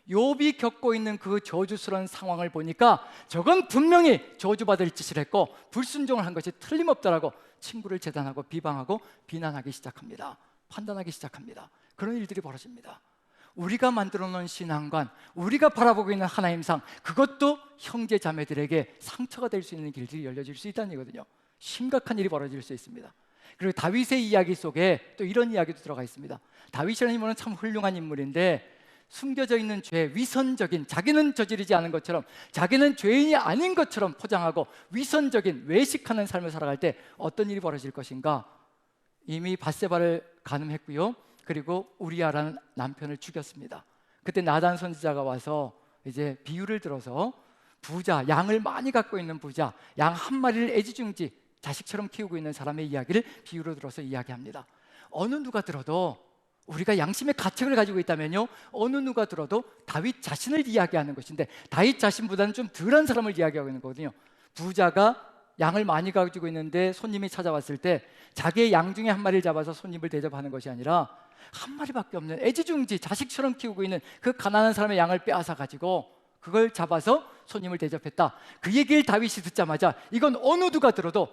욥이 겪고 있는 그 저주스러운 상황을 보니까 저건 분명히 저주받을 짓을 했고 불순종을 한 것이 틀림없다라고 친구를 재단하고 비방하고 비난하기 시작합니다. 판단하기 시작합니다. 그런 일들이 벌어집니다. 우리가 만들어 놓은 신앙관, 우리가 바라보고 있는 하나님상, 그것도 형제 자매들에게 상처가 될 수 있는 길들이 열려질 수 있다는 얘기거든요. 심각한 일이 벌어질 수 있습니다. 그리고 다윗의 이야기 속에 또 이런 이야기도 들어가 있습니다. 다윗이라는 인물은 참 훌륭한 인물인데, 숨겨져 있는 죄, 위선적인, 자기는 저지르지 않은 것처럼, 자기는 죄인이 아닌 것처럼 포장하고 위선적인, 외식하는 삶을 살아갈 때 어떤 일이 벌어질 것인가? 이미 밧세바를 간음했고요, 그리고 우리아라는 남편을 죽였습니다. 그때 나단 선지자가 와서 이제 비유를 들어서 부자, 양을 많이 갖고 있는 부자, 양 한 마리를 애지중지 자식처럼 키우고 있는 사람의 이야기를 비유로 들어서 이야기합니다. 어느 누가 들어도, 우리가 양심의 가책을 가지고 있다면요, 어느 누가 들어도 다윗 자신을 이야기하는 것인데, 다윗 자신보다는 좀 덜한 사람을 이야기하고 있는 거거든요. 부자가 양을 많이 가지고 있는데 손님이 찾아왔을 때 자기의 양 중에 한 마리를 잡아서 손님을 대접하는 것이 아니라 한 마리밖에 없는 애지중지 자식처럼 키우고 있는 그 가난한 사람의 양을 빼앗아 가지고 그걸 잡아서 손님을 대접했다. 그 얘기를 다윗이 듣자마자 이건 어느 누가 들어도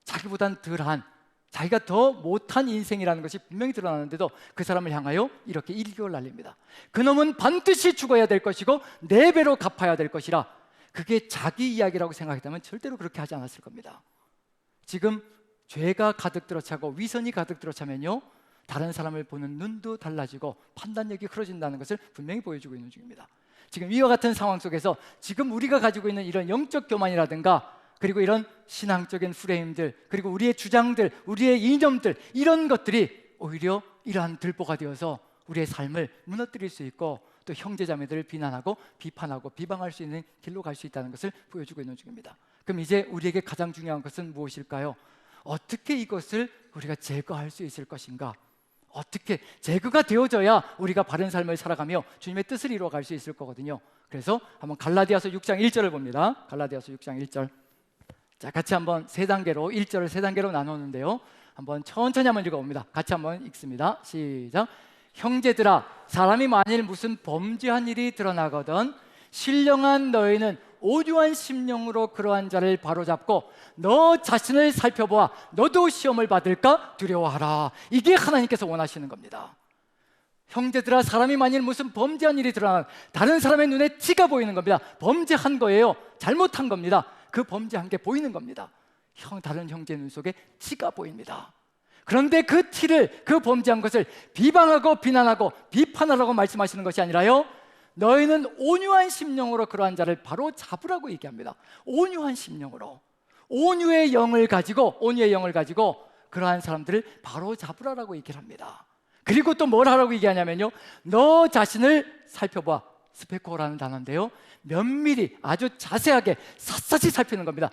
자기보단 덜한, 자기가 더 못한 인생이라는 것이 분명히 드러나는데도 그 사람을 향하여 이렇게 일격을 날립니다. 그놈은 반드시 죽어야 될 것이고 4배로 갚아야 될 것이라. 그게 자기 이야기라고 생각했다면 절대로 그렇게 하지 않았을 겁니다. 지금 죄가 가득 들어차고 위선이 가득 들어차면요, 다른 사람을 보는 눈도 달라지고 판단력이 흐려진다는 것을 분명히 보여주고 있는 중입니다. 지금 이와 같은 상황 속에서 지금 우리가 가지고 있는 이런 영적 교만이라든가, 그리고 이런 신앙적인 프레임들, 그리고 우리의 주장들, 우리의 이념들, 이런 것들이 오히려 이러한 들보가 되어서 우리의 삶을 무너뜨릴 수 있고, 또 형제자매들을 비난하고 비판하고 비방할 수 있는 길로 갈 수 있다는 것을 보여주고 있는 중입니다. 그럼 이제 우리에게 가장 중요한 것은 무엇일까요? 어떻게 이것을 우리가 제거할 수 있을 것인가? 어떻게 제거가 되어져야 우리가 바른 삶을 살아가며 주님의 뜻을 이루어갈 수 있을 거거든요. 그래서 한번 갈라디아서 6장 1절을 봅니다. 갈라디아서 6장 1절. 자, 같이 한번 3단계로, 1절을 3단계로 나누는데요, 한번 천천히 한번 읽어봅니다. 같이 한번 읽습니다. 시작. 형제들아, 사람이 만일 무슨 범죄한 일이 드러나거든 신령한 너희는 오류한 심령으로 그러한 자를 바로잡고 너 자신을 살펴보아 너도 시험을 받을까 두려워하라. 이게 하나님께서 원하시는 겁니다. 형제들아, 사람이 만일 무슨 범죄한 일이 드러나, 다른 사람의 눈에 티가 보이는 겁니다. 범죄한 거예요. 잘못한 겁니다. 그 범죄한 게 보이는 겁니다. 다른 형제 눈 속에 티가 보입니다. 그런데 그 티를, 그 범죄한 것을 비방하고 비난하고 비판하라고 말씀하시는 것이 아니라요, 너희는 온유한 심령으로 그러한 자를 바로 잡으라고 얘기합니다. 온유한 심령으로, 온유의 영을 가지고 그러한 사람들을 바로 잡으라고 얘기를 합니다. 그리고 또 뭘 하라고 얘기하냐면요, 너 자신을 살펴봐. 스페코라는 단어인데요, 면밀히 아주 자세하게 샅샅이 살피는 겁니다.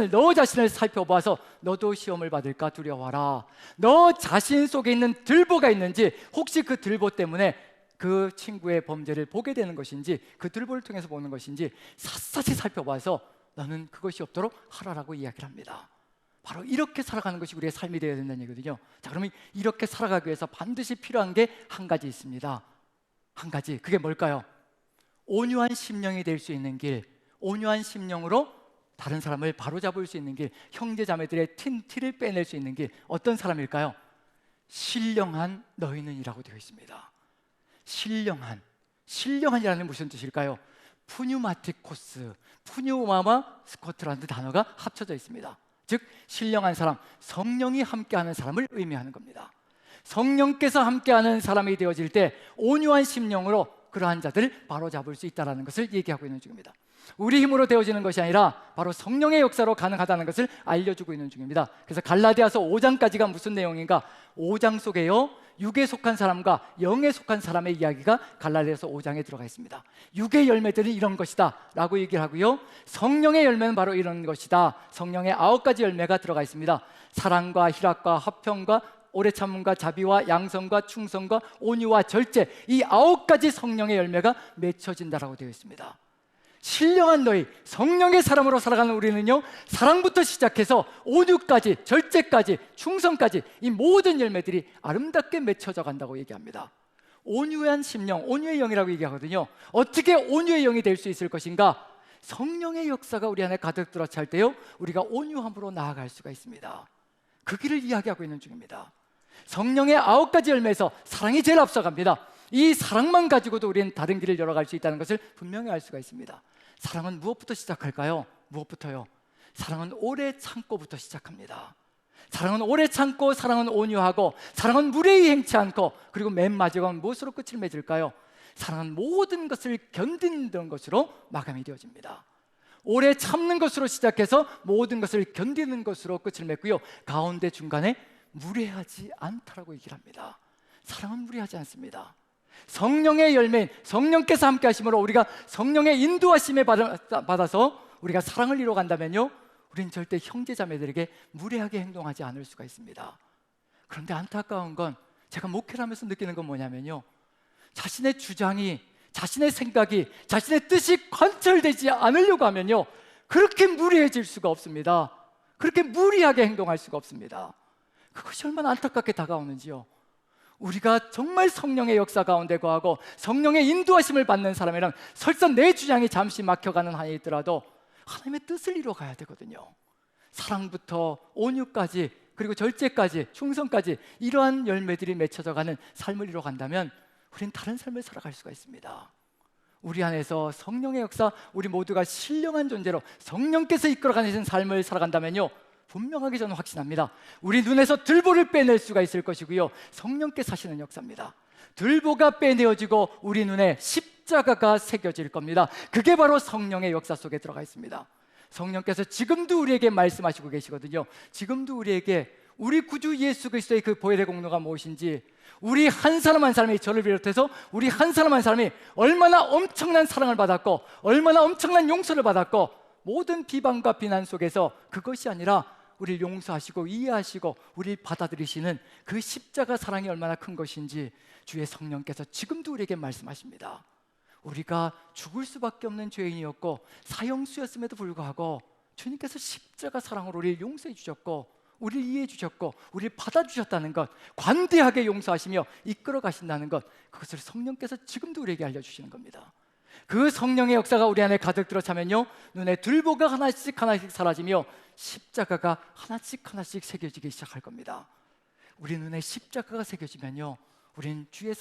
너 자신을 살펴봐서 너도 시험을 받을까 두려워하라. 너 자신 속에 있는 들보가 있는지, 혹시 그 들보 때문에 그 친구의 범죄를 보게 되는 것인지, 그 들보를 통해서 보는 것인지 샅샅이 살펴봐서 너는 그것이 없도록 하라라고 이야기를 합니다. 바로 이렇게 살아가는 것이 우리의 삶이 되어야 된다는 얘기거든요. 자, 그러면 이렇게 살아가기 위해서 반드시 필요한 게 한 가지 있습니다. 한 가지, 그게 뭘까요? 온유한 심령이 될 수 있는 길, 온유한 심령으로 다른 사람을 바로잡을 수 있는 길, 형제자매들의 티를 빼낼 수 있는 길, 어떤 사람일까요? 신령한 너희는이라고 되어 있습니다. 신령한이라는 무슨 뜻일까요? 푸뉴마티코스, 푸뉴마와 스코트라는 단어가 합쳐져 있습니다. 즉 신령한 사람, 성령이 함께하는 사람을 의미하는 겁니다. 성령께서 함께하는 사람이 되어질 때 온유한 심령으로 그러한 자들을 바로잡을 수 있다는 것을 얘기하고 있는 중입니다. 우리 힘으로 되어지는 것이 아니라 바로 성령의 역사로 가능하다는 것을 알려주고 있는 중입니다. 그래서 갈라디아서 5장까지가 무슨 내용인가? 5장 속에요, 육에 속한 사람과 영에 속한 사람의 이야기가 갈라디아서 5장에 들어가 있습니다. 육의 열매들은 이런 것이다 라고 얘기를 하고요, 성령의 열매는 바로 이런 것이다. 성령의 9가지 열매가 들어가 있습니다. 사랑과 희락과 화평과 오래 참음과 자비와 양성과 충성과 온유와 절제, 이 9가지 성령의 열매가 맺혀진다라고 되어 있습니다. 신령한 너희, 성령의 사람으로 살아가는 우리는요, 사랑부터 시작해서 온유까지, 절제까지, 충성까지 이 모든 열매들이 아름답게 맺혀져 간다고 얘기합니다. 온유한 심령, 온유의 영이라고 얘기하거든요. 어떻게 온유의 영이 될 수 있을 것인가? 성령의 역사가 우리 안에 가득 들어찰 때요, 우리가 온유함으로 나아갈 수가 있습니다. 그 길을 이야기하고 있는 중입니다. 성령의 9가지 열매에서 사랑이 제일 앞서갑니다. 이 사랑만 가지고도 우리는 다른 길을 열어갈 수 있다는 것을 분명히 알 수가 있습니다. 사랑은 무엇부터 시작할까요? 무엇부터요? 사랑은 오래 참고부터 시작합니다. 사랑은 오래 참고, 사랑은 온유하고, 사랑은 무례히 행치 않고, 그리고 맨 마지막은 무엇으로 끝을 맺을까요? 사랑은 모든 것을 견디는 것으로 마감이 되어집니다. 오래 참는 것으로 시작해서 모든 것을 견디는 것으로 끝을 맺고요, 가운데 중간에 무례하지 않다라고 얘기를 합니다. 사랑은 무례하지 않습니다. 성령의 열매인 성령께서 함께 하심으로 우리가 성령의 인도하심에 받아서 우리가 사랑을 이루어간다면요, 우리는 절대 형제자매들에게 무례하게 행동하지 않을 수가 있습니다. 그런데 안타까운 건, 제가 목회를 하면서 느끼는 건 뭐냐면요, 자신의 주장이, 자신의 생각이, 자신의 뜻이 관철되지 않으려고 하면요, 그렇게 무례해질 수가 없습니다. 그렇게 무리하게 행동할 수가 없습니다. 그것이 얼마나 안타깝게 다가오는지요. 우리가 정말 성령의 역사 가운데 거하고 성령의 인도하심을 받는 사람이란, 설사 내 주장이 잠시 막혀가는 한이 있더라도 하나님의 뜻을 이루어가야 되거든요. 사랑부터 온유까지, 그리고 절제까지, 충성까지, 이러한 열매들이 맺혀져가는 삶을 이루어간다면 우리는 다른 삶을 살아갈 수가 있습니다. 우리 안에서 성령의 역사, 우리 모두가 신령한 존재로 성령께서 이끌어가는 삶을 살아간다면요, 분명하게 저는 확신합니다. 우리 눈에서 들보를 빼낼 수가 있을 것이고요, 성령께서 하시는 역사입니다. 들보가 빼내어지고 우리 눈에 십자가가 새겨질 겁니다. 그게 바로 성령의 역사 속에 들어가 있습니다. 성령께서 지금도 우리에게 말씀하시고 계시거든요. 지금도 우리에게 우리 구주 예수 그리스도의 그 보혈의 공로가 무엇인지, 우리 한 사람 한 사람이, 저를 비롯해서 우리 한 사람 한 사람이 얼마나 엄청난 사랑을 받았고, 얼마나 엄청난 용서를 받았고, 모든 비방과 비난 속에서 그것이 아니라 우리를 용서하시고 이해하시고 우리를 받아들이시는 그 십자가 사랑이 얼마나 큰 것인지 주의 성령께서 지금도 우리에게 말씀하십니다. 우리가 죽을 수밖에 없는 죄인이었고 사형수였음에도 불구하고 주님께서 십자가 사랑으로 우리를 용서해 주셨고, 우리를 이해해 주셨고, 우리를 받아주셨다는 것, 관대하게 용서하시며 이끌어 가신다는 것, 그것을 성령께서 지금도 우리에게 알려주시는 겁니다. 그 성령의 역사가 우리 안에 가득 들어차면요, 눈에 들보가 하나씩 하나씩 사라지며 십자가가 하나씩 하나씩 새겨지기 시작할 겁니다. 우리 눈에 십자가가 새겨지면요, 우리는 주의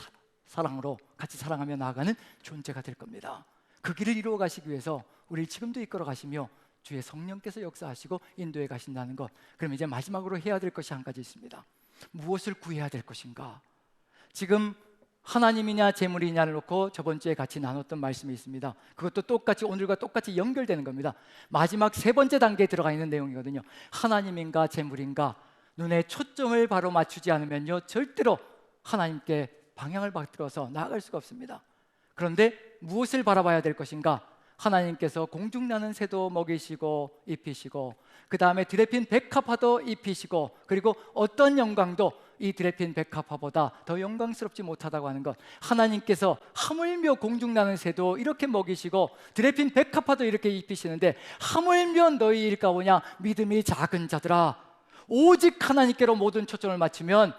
사랑으로 같이 사랑하며 나아가는 존재가 될 겁니다. 그 길을 이루어 가시기 위해서 우리를 지금도 이끌어 가시며 주의 성령께서 역사하시고 인도해 가신다는 것. 그럼 이제 마지막으로 해야 될 것이 한 가지 있습니다. 무엇을 구해야 될 것인가? 지금 하나님이냐 재물이냐를 놓고 저번 주에 같이 나눴던 말씀이 있습니다. 그것도 똑같이 오늘과 똑같이 연결되는 겁니다. 마지막 세 번째 단계에 들어가 있는 내용이거든요. 하나님인가 재물인가, 눈에 초점을 바로 맞추지 않으면요, 절대로 하나님께 방향을 바꾸어서 나아갈 수가 없습니다. 그런데 무엇을 바라봐야 될 것인가? 하나님께서 공중나는 새도 먹이시고 입히시고, 그 다음에 드레핀 백합화도 입히시고, 그리고 어떤 영광도 이 드레핀 백합화보다 더 영광스럽지 못하다고 하는 것. 하나님께서 하물며 공중나는 새도 이렇게 먹이시고 드레핀 백합화도 이렇게 입히시는데, 하물며 너희 일까오냐 믿음이 작은 자들아. 오직 하나님께로 모든 초점을 맞추면요,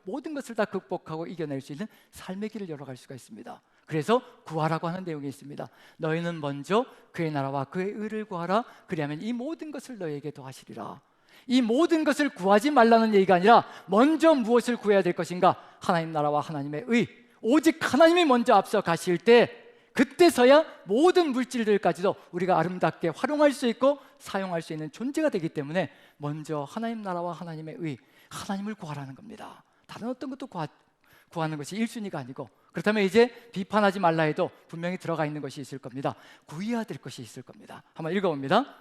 모든 것을 다 극복하고 이겨낼 수 있는 삶의 길을 열어갈 수가 있습니다. 그래서 구하라고 하는 내용이 있습니다. 너희는 먼저 그의 나라와 그의 의를 구하라. 그리하면 이 모든 것을 너희에게 더하시리라. 이 모든 것을 구하지 말라는 얘기가 아니라 먼저 무엇을 구해야 될 것인가? 하나님 나라와 하나님의 의, 오직 하나님이 먼저 앞서 가실 때, 그때서야 모든 물질들까지도 우리가 아름답게 활용할 수 있고 사용할 수 있는 존재가 되기 때문에 먼저 하나님 나라와 하나님의 의, 하나님을 구하라는 겁니다. 다른 어떤 것도 구하는 것이 1순위가 아니고, 그렇다면 이제 비판하지 말라 해도 분명히 들어가 있는 것이 있을 겁니다. 구해야 될 것이 있을 겁니다. 한번 읽어봅니다.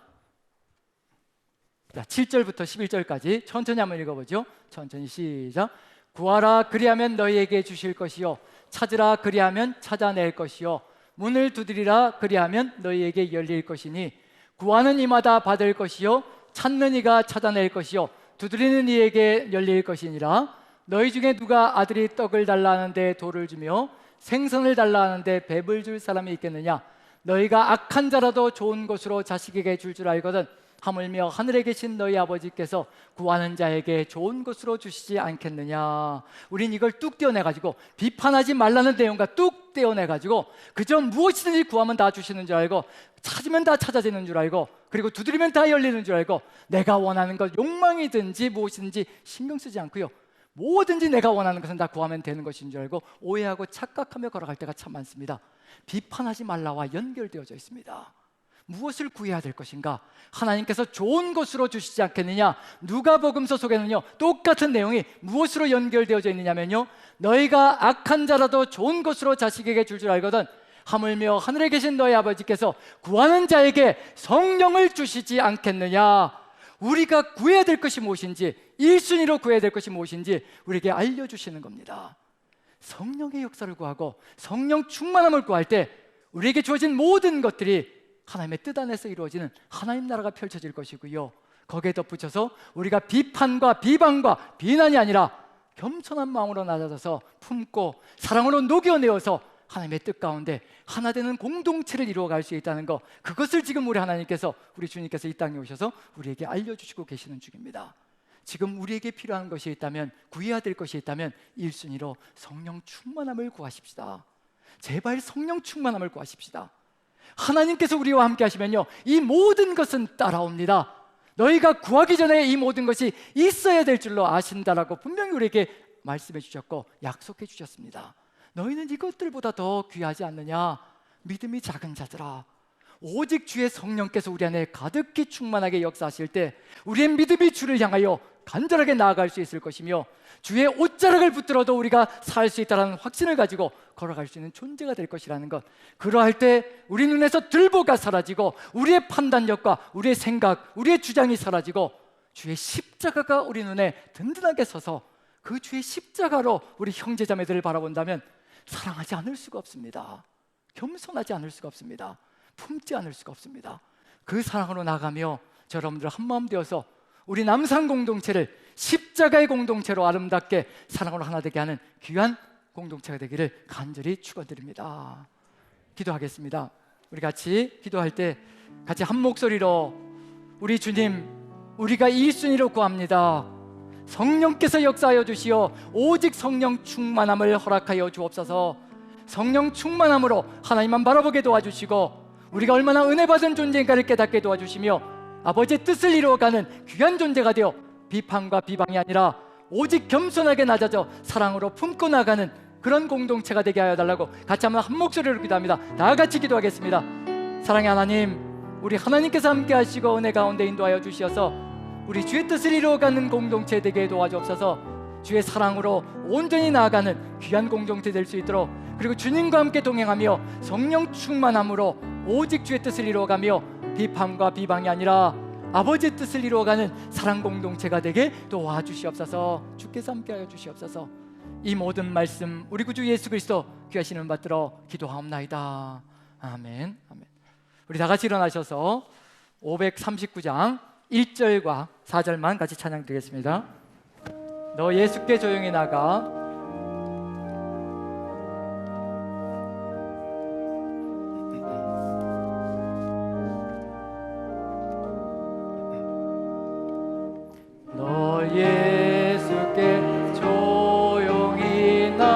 자, 7절부터 11절까지 천천히 한번 읽어보죠. 천천히 시작. 구하라 그리하면 너희에게 주실 것이요, 찾으라 그리하면 찾아낼 것이요, 문을 두드리라 그리하면 너희에게 열릴 것이니, 구하는 이마다 받을 것이요, 찾는 이가 찾아낼 것이요, 두드리는 이에게 열릴 것이니라. 너희 중에 누가 아들이 떡을 달라 하는데 돌을 주며 생선을 달라 하는데 뱀을 줄 사람이 있겠느냐? 너희가 악한 자라도 좋은 것으로 자식에게 줄 알거든 하물며 하늘에 계신 너희 아버지께서 구하는 자에게 좋은 것으로 주시지 않겠느냐? 우린 이걸 뚝 떼어내가지고 비판하지 말라는 내용과 뚝 떼어내가지고 그저 무엇이든지 구하면 다 주시는 줄 알고, 찾으면 다 찾아지는 줄 알고, 그리고 두드리면 다 열리는 줄 알고, 내가 원하는 것, 욕망이든지 무엇이든지 신경 쓰지 않고요, 뭐든지 내가 원하는 것은 다 구하면 되는 것인 줄 알고 오해하고 착각하며 걸어갈 때가 참 많습니다. 비판하지 말라와 연결되어져 있습니다. 무엇을 구해야 될 것인가? 하나님께서 좋은 것으로 주시지 않겠느냐? 누가복음서 속에는요, 똑같은 내용이 무엇으로 연결되어져 있느냐면요, 너희가 악한 자라도 좋은 것으로 자식에게 줄 줄 알거든 하물며 하늘에 계신 너희 아버지께서 구하는 자에게 성령을 주시지 않겠느냐? 우리가 구해야 될 것이 무엇인지, 1순위로 구해야 될 것이 무엇인지 우리에게 알려주시는 겁니다. 성령의 역사를 구하고 성령 충만함을 구할 때 우리에게 주어진 모든 것들이 하나님의 뜻 안에서 이루어지는 하나님 나라가 펼쳐질 것이고요, 거기에 덧붙여서 우리가 비판과 비방과 비난이 아니라 겸손한 마음으로 낮아져서 품고 사랑으로 녹여내어서 하나님의 뜻 가운데 하나 되는 공동체를 이루어갈 수 있다는 것, 그것을 지금 우리 하나님께서, 우리 주님께서 이 땅에 오셔서 우리에게 알려주시고 계시는 중입니다. 지금 우리에게 필요한 것이 있다면, 구해야 될 것이 있다면 1순위로 성령 충만함을 구하십시다. 제발 성령 충만함을 구하십시다. 하나님께서 우리와 함께 하시면요, 이 모든 것은 따라옵니다. 너희가 구하기 전에 이 모든 것이 있어야 될 줄로 아신다라고 분명히 우리에게 말씀해 주셨고 약속해 주셨습니다. 너희는 이것들보다 더 귀하지 않느냐? 믿음이 작은 자들아, 오직 주의 성령께서 우리 안에 가득히 충만하게 역사하실 때 우리의 믿음이 주를 향하여 간절하게 나아갈 수 있을 것이며, 주의 옷자락을 붙들어도 우리가 살 수 있다는 확신을 가지고 걸어갈 수 있는 존재가 될 것이라는 것, 그러할 때 우리 눈에서 들보가 사라지고 우리의 판단력과 우리의 생각, 우리의 주장이 사라지고 주의 십자가가 우리 눈에 든든하게 서서 그 주의 십자가로 우리 형제자매들을 바라본다면 사랑하지 않을 수가 없습니다. 겸손하지 않을 수가 없습니다. 품지 않을 수가 없습니다. 그 사랑으로 나가며 여러분들 한마음 되어서 우리 남산 공동체를 십자가의 공동체로 아름답게 사랑으로 하나 되게 하는 귀한 공동체가 되기를 간절히 축원드립니다. 기도하겠습니다. 우리 같이 기도할 때 같이 한 목소리로 우리 주님, 우리가 1순위로 구합니다. 성령께서 역사하여 주시어 오직 성령 충만함을 허락하여 주옵소서. 성령 충만함으로 하나님만 바라보게 도와주시고 우리가 얼마나 은혜 받은 존재인가를 깨닫게 도와주시며 아버지의 뜻을 이루어가는 귀한 존재가 되어 비판과 비방이 아니라 오직 겸손하게 낮아져 사랑으로 품고 나가는 그런 공동체가 되게 하여 달라고 같이 한번 한 목소리로 기도합니다. 다 같이 기도하겠습니다. 사랑의 하나님, 우리 하나님께서 함께 하시고 은혜 가운데 인도하여 주시어서 우리 주의 뜻을 이루어가는 공동체 되게 도와주옵소서. 주의 사랑으로 온전히 나아가는 귀한 공동체 될 수 있도록, 그리고 주님과 함께 동행하며 성령 충만함으로 오직 주의 뜻을 이루어가며 비판과 비방이 아니라 아버지의 뜻을 이루어가는 사랑 공동체가 되게 도와주시옵소서. 주께서 함께하여 주시옵소서. 이 모든 말씀 우리 구주 예수 그리스도 귀하신 이름 받들어 기도하옵나이다. 아멘. 아멘. 우리 다 같이 일어나셔서 539장 1절과 4절만 같이 찬양 드리겠습니다. 너 예수께 조용히 나가. 너 예수께 조용히 나가.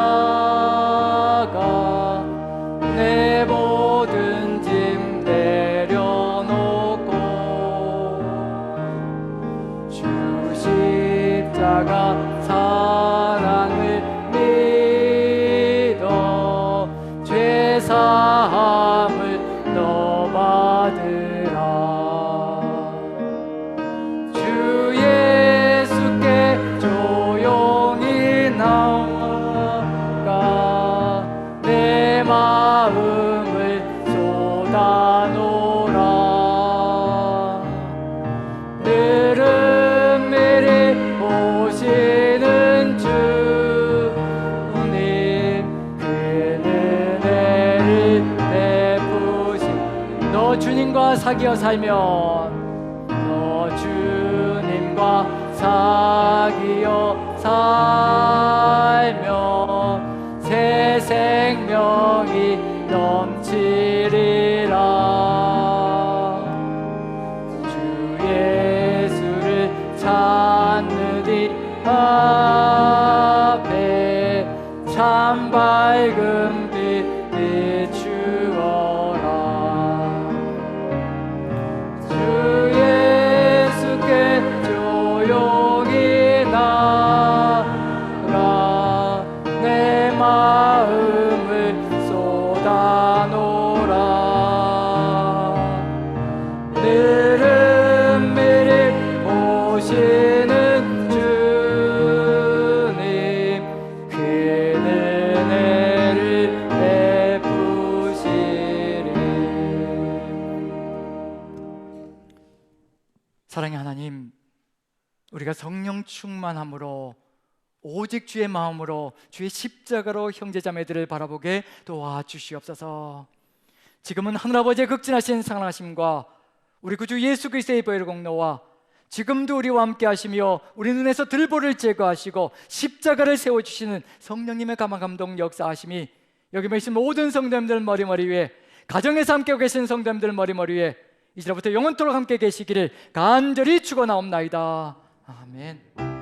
내 모든 짐 내려놓고 주 십자가 사랑을 믿어 죄 사함을 너 받으라. 주 예수께 조용히 나가. 내 마음을 쏟아놓으라. 늘은 미리 보시는 주님, 그 은혜를 베푸시. 너 주님과 사귀어 살면, 너 주님과 사귀어 살면 새 생명이 넘치리라. 주 예수를 찾는 이 앞에 참 밝은 빛 사랑의 하나님, 우리가 성령 충만함으로 오직 주의 마음으로 주의 십자가로 형제자매들을 바라보게 도와주시옵소서. 지금은 하늘아버지의 극진하신 사랑하심과 우리 구주 예수 그리스도의 보혈 공로와 지금도 우리와 함께 하시며 우리 눈에서 들보를 제거하시고 십자가를 세워주시는 성령님의 감화감동 역사하심이 여기 계신 모든 성도님들 머리머리 위에, 가정에서 함께 계신 성도님들 머리머리 위에 이제부터 영원토록 함께 계시기를 간절히 축원하옵나이다. 아멘.